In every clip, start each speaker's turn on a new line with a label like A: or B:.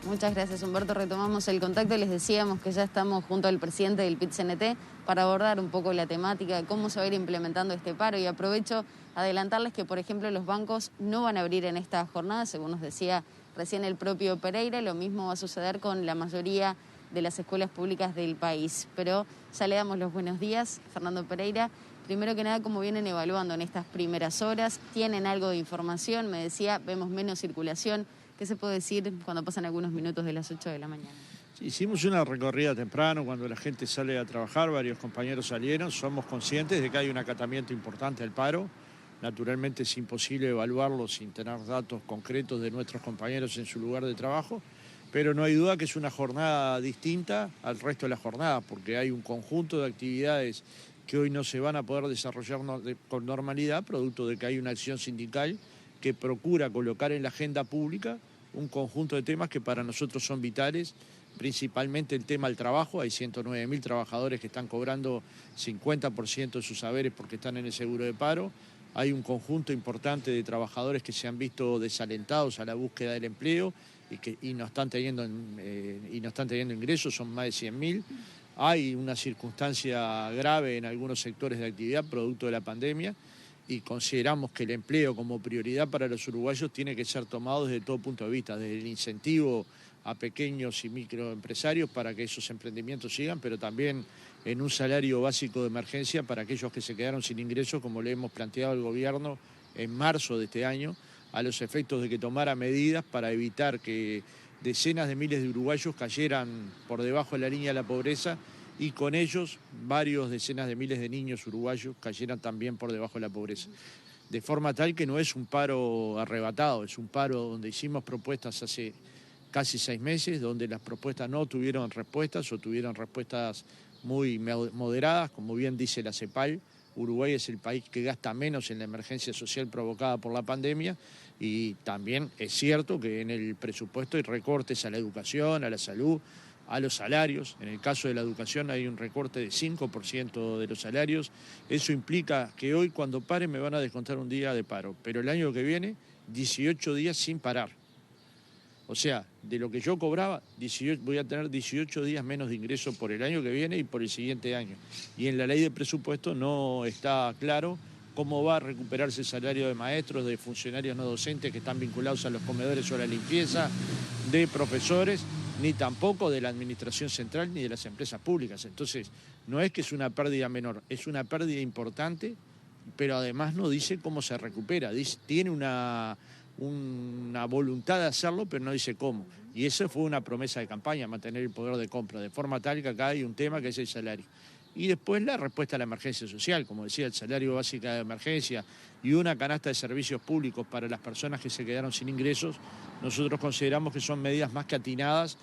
A: Muchas gracias, Humberto. Retomamos el contacto y les decíamos que ya estamos junto al presidente del PIT-CNT para abordar un poco la temática de cómo se va a ir implementando este paro. Y aprovecho a adelantarles que, por ejemplo, los bancos no van a abrir en esta jornada, según nos decía recién el propio Pereira. Lo mismo va a suceder con la mayoría de las escuelas públicas del país. Pero ya le damos los buenos días, Fernando Pereira. Primero que nada, ¿cómo vienen evaluando en estas primeras horas? ¿Tienen algo de información? Me decía, vemos menos circulación. ¿Qué se puede decir cuando pasan algunos minutos de las 8 de la mañana?
B: Hicimos una recorrida temprano cuando la gente sale a trabajar, varios compañeros salieron, somos conscientes de que hay un acatamiento importante al paro. Naturalmente es imposible evaluarlo sin tener datos concretos de nuestros compañeros en su lugar de trabajo, pero no hay duda que es una jornada distinta al resto de la jornada, porque hay un conjunto de actividades que hoy no se van a poder desarrollar con normalidad, producto de que hay una acción sindical que procura colocar en la agenda pública un conjunto de temas que para nosotros son vitales, principalmente el tema del trabajo. Hay 109.000 trabajadores que están cobrando 50% de sus saberes porque están en el seguro de paro. Hay un conjunto importante de trabajadores que se han visto desalentados a la búsqueda del empleo y no están teniendo ingresos, son más de 100.000. Hay una circunstancia grave en algunos sectores de actividad producto de la pandemia, y consideramos que el empleo como prioridad para los uruguayos tiene que ser tomado desde todo punto de vista, desde el incentivo a pequeños y microempresarios para que esos emprendimientos sigan, pero también en un salario básico de emergencia para aquellos que se quedaron sin ingresos, como le hemos planteado al gobierno en marzo de este año, a los efectos de que tomara medidas para evitar que decenas de miles de uruguayos cayeran por debajo de la línea de la pobreza, y con ellos varios decenas de miles de niños uruguayos cayeran también por debajo de la pobreza. De forma tal que no es un paro arrebatado, es un paro donde hicimos propuestas hace casi 6 meses, donde las propuestas no tuvieron respuestas o tuvieron respuestas muy moderadas, como bien dice la CEPAL. Uruguay es el país que gasta menos en la emergencia social provocada por la pandemia, y también es cierto que en el presupuesto hay recortes a la educación, a la salud, a los salarios. En el caso de la educación hay un recorte de 5% de los salarios. Eso implica que hoy, cuando pare, me van a descontar un día de paro, pero el año que viene 18 días sin parar. O sea, de lo que yo cobraba, voy a tener 18 días menos de ingreso por el año que viene y por el siguiente año. Y en la ley de presupuesto no está claro cómo va a recuperarse el salario de maestros, de funcionarios no docentes que están vinculados a los comedores o a la limpieza, de profesores, ni tampoco de la administración central ni de las empresas públicas. Entonces, no es que es una pérdida menor, es una pérdida importante, pero además no dice cómo se recupera. Tiene una voluntad de hacerlo, pero no dice cómo. Y eso fue una promesa de campaña, mantener el poder de compra, de forma tal que acá hay un tema que es el salario. Y después la respuesta a la emergencia social, como decía, el salario básico de emergencia y una canasta de servicios públicos para las personas que se quedaron sin ingresos. Nosotros consideramos que son medidas más que atinadas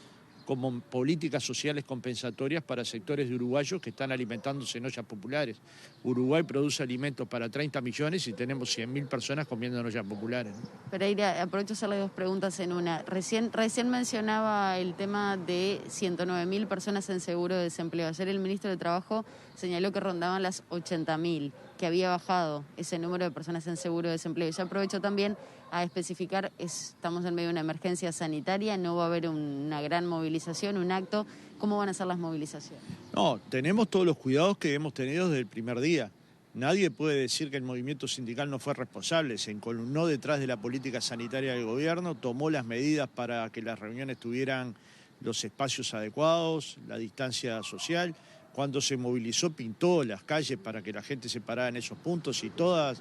B: como políticas sociales compensatorias para sectores de uruguayos que están alimentándose en ollas populares. Uruguay produce alimentos para 30 millones y tenemos 100.000 personas comiendo en ollas populares, ¿no?
A: Pereira, aprovecho a hacerle dos preguntas en una. Recién mencionaba el tema de 109.000 personas en seguro de desempleo. Ayer el ministro de Trabajo señaló que rondaban las 80.000, que había bajado ese número de personas en seguro de desempleo. Y aprovecho también a especificar, estamos en medio de una emergencia sanitaria, no va a haber una gran movilización, un acto. ¿Cómo van a ser las movilizaciones?
B: No, tenemos todos los cuidados que hemos tenido desde el primer día. Nadie puede decir que el movimiento sindical no fue responsable. Se encolumnó detrás de la política sanitaria del gobierno, tomó las medidas para que las reuniones tuvieran los espacios adecuados, la distancia social. Cuando se movilizó, pintó las calles para que la gente se parara en esos puntos, y todas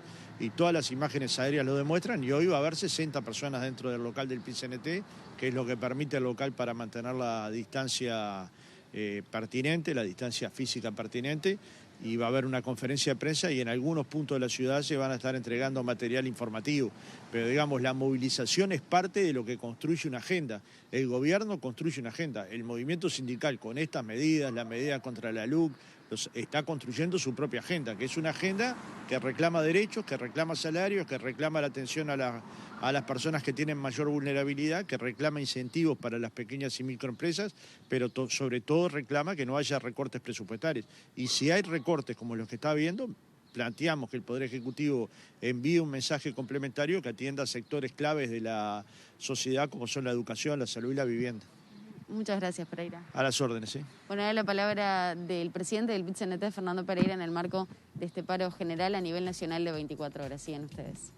B: las imágenes aéreas lo demuestran. Y hoy va a haber 60 personas dentro del local del PIT-CNT, que es lo que permite el local para mantener la distancia pertinente, la distancia física pertinente. Y va a haber una conferencia de prensa, y en algunos puntos de la ciudad se van a estar entregando material informativo. Pero digamos, la movilización es parte de lo que construye una agenda. El gobierno construye una agenda. El movimiento sindical, con estas medidas, la medida contra la LUC, está construyendo su propia agenda, que es una agenda que reclama derechos, que reclama salarios, que reclama la atención a las personas que tienen mayor vulnerabilidad, que reclama incentivos para las pequeñas y microempresas, pero sobre todo reclama que no haya recortes presupuestarios. Y si hay recortes como los que está habiendo, planteamos que el Poder Ejecutivo envíe un mensaje complementario que atienda a sectores claves de la sociedad como son la educación, la salud y la vivienda.
A: Muchas gracias, Pereira.
B: A las órdenes, ¿sí?
A: Bueno, ahora la palabra del presidente del PIT-CNT, Fernando Pereira, en el marco de este paro general a nivel nacional de 24 horas. Siguen ustedes.